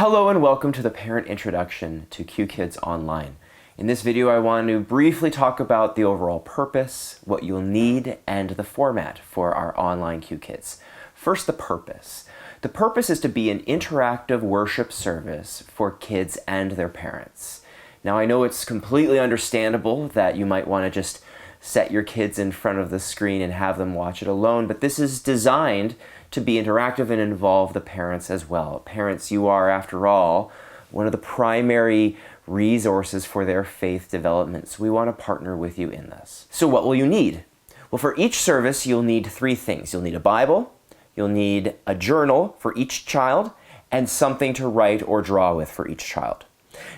Hello and welcome to the Parent Introduction to QKids Online. In this video, I want to briefly talk about the overall purpose, what you'll need, and the format for our online QKids. First, the purpose. The purpose is to be an interactive worship service for kids and their parents. Now, I know it's completely understandable that you might want to just set your kids in front of the screen and have them watch it alone, but this is designed to be interactive and involve the parents as well. Parents, you are, after all, one of the primary resources for their faith development, so we want to partner with you in this. So what will you need? Well, for each service, you'll need three things. You'll need a Bible, you'll need a journal for each child, and something to write or draw with for each child.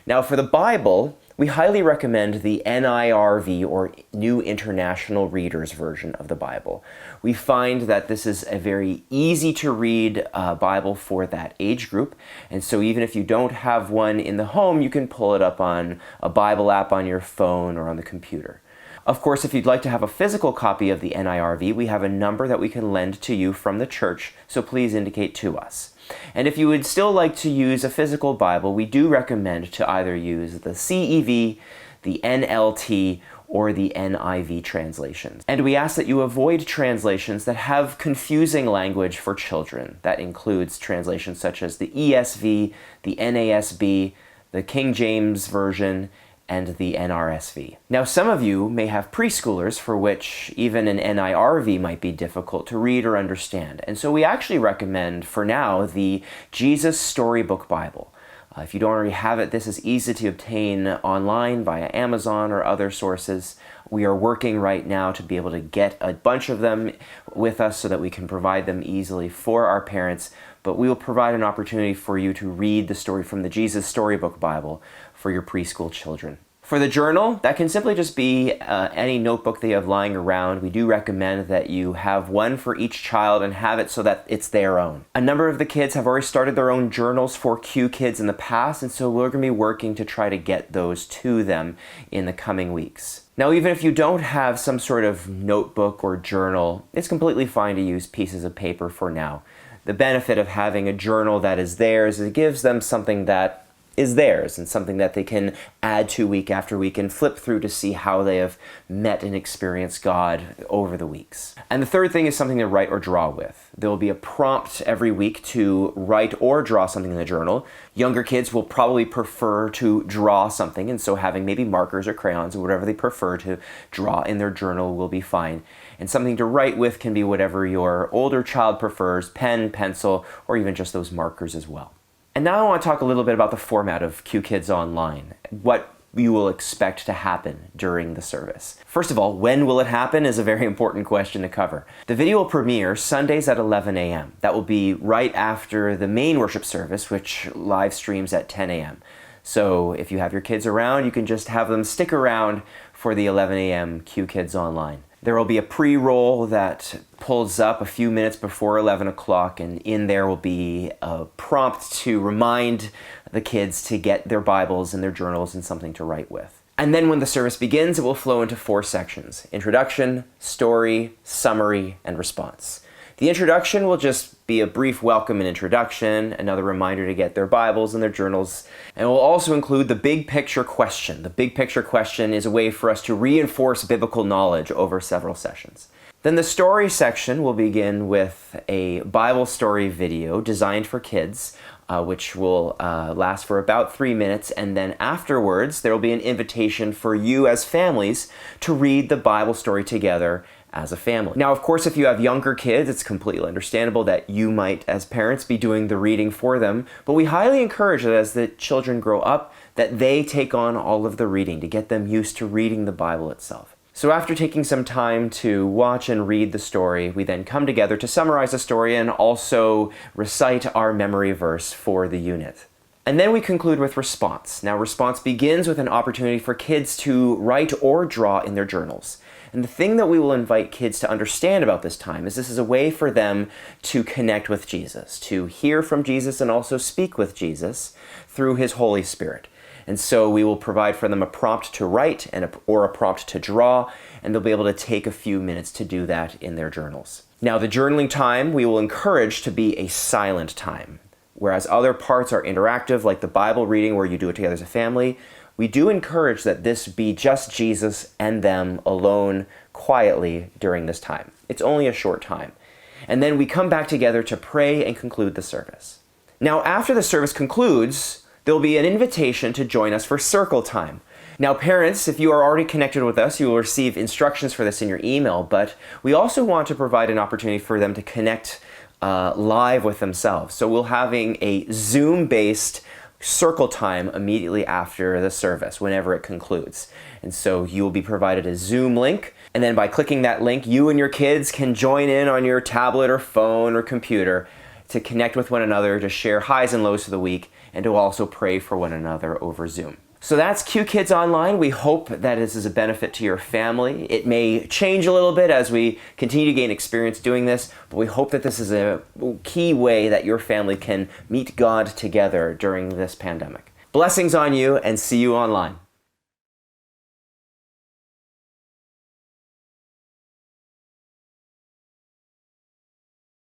Now, for the Bible, we highly recommend the NIRV, or New International Reader's version of the Bible. We find that this is a very easy to read Bible for that age group, and so even if you don't have one in the home, you can pull it up on a Bible app on your phone or on the computer. Of course, if you'd like to have a physical copy of the NIRV, we have a number that we can lend to you from the church, so please indicate to us. And if you would still like to use a physical Bible, we do recommend to either use the CEV, the NLT, or the NIV translations. And we ask that you avoid translations that have confusing language for children. That includes translations such as the ESV, the NASB, the King James Version, and the NRSV. Now, some of you may have preschoolers for which even an NIRV might be difficult to read or understand, and so we actually recommend, for now, the Jesus Storybook Bible. If you don't already have it, this is easy to obtain online via Amazon or other sources. We are working right now to be able to get a bunch of them with us so that we can provide them easily for our parents, but we will provide an opportunity for you to read the story from the Jesus Storybook Bible for your preschool children. For the journal, that can simply just be any notebook that you have lying around. We do recommend that you have one for each child and have it so that it's their own. A number of the kids have already started their own journals for QKids in the past, and so we're going to be working to try to get those to them in the coming weeks. Now, even if you don't have some sort of notebook or journal, it's completely fine to use pieces of paper for now. The benefit of having a journal that is theirs is it gives them something that is theirs and something that they can add to week after week and flip through to see how they have met and experienced God over the weeks. And the third thing is something to write or draw with. There will be a prompt every week to write or draw something in the journal. Younger kids will probably prefer to draw something, and so having maybe markers or crayons or whatever they prefer to draw in their journal will be fine. And something to write with can be whatever your older child prefers, pen, pencil, or even just those markers as well. And now I want to talk a little bit about the format of QKids Online, what you will expect to happen during the service. First of all, when will it happen is a very important question to cover. The video will premiere Sundays at 11 a.m. That will be right after the main worship service, which live streams at 10 a.m. So if you have your kids around, you can just have them stick around for the 11 a.m. QKids Online. There will be a pre-roll that pulls up a few minutes before 11 o'clock, and in there will be a prompt to remind the kids to get their Bibles and their journals and something to write with. And then when the service begins, it will flow into 4 sections: introduction, story, summary, and response. The introduction will just be a brief welcome and introduction, another reminder to get their Bibles and their journals, and it will also include the big picture question. The big picture question is a way for us to reinforce biblical knowledge over several sessions. Then the story section will begin with a Bible story video designed for kids, which will last for about 3 minutes, and then afterwards there will be an invitation for you as families to read the Bible story together as a family. Now, of course, if you have younger kids, it's completely understandable that you might, as parents, be doing the reading for them, but we highly encourage that as the children grow up, that they take on all of the reading to get them used to reading the Bible itself. So after taking some time to watch and read the story, we then come together to summarize the story and also recite our memory verse for the unit. And then we conclude with response. Now, response begins with an opportunity for kids to write or draw in their journals. And the thing that we will invite kids to understand about this time is this is a way for them to connect with Jesus, to hear from Jesus and also speak with Jesus through His Holy Spirit. And so we will provide for them a prompt to write or a prompt to draw, and they'll be able to take a few minutes to do that in their journals. Now, the journaling time we will encourage to be a silent time. whereas other parts are interactive, like the Bible reading where you do it together as a family, we do encourage that this be just Jesus and them alone quietly during this time. It's only a short time. And then we come back together to pray and conclude the service. Now, after the service concludes, there'll be an invitation to join us for circle time. Now, parents, if you are already connected with us, you will receive instructions for this in your email, but we also want to provide an opportunity for them to connect live with themselves. So we'll having a Zoom-based circle time immediately after the service, whenever it concludes. And so you will be provided a Zoom link, and then by clicking that link, you and your kids can join in on your tablet or phone or computer to connect with one another, to share highs and lows of the week, and to also pray for one another over Zoom. So that's QKids Online. We hope that this is a benefit to your family. It may change a little bit as we continue to gain experience doing this, but we hope that this is a key way that your family can meet God together during this pandemic. Blessings on you, and see you online.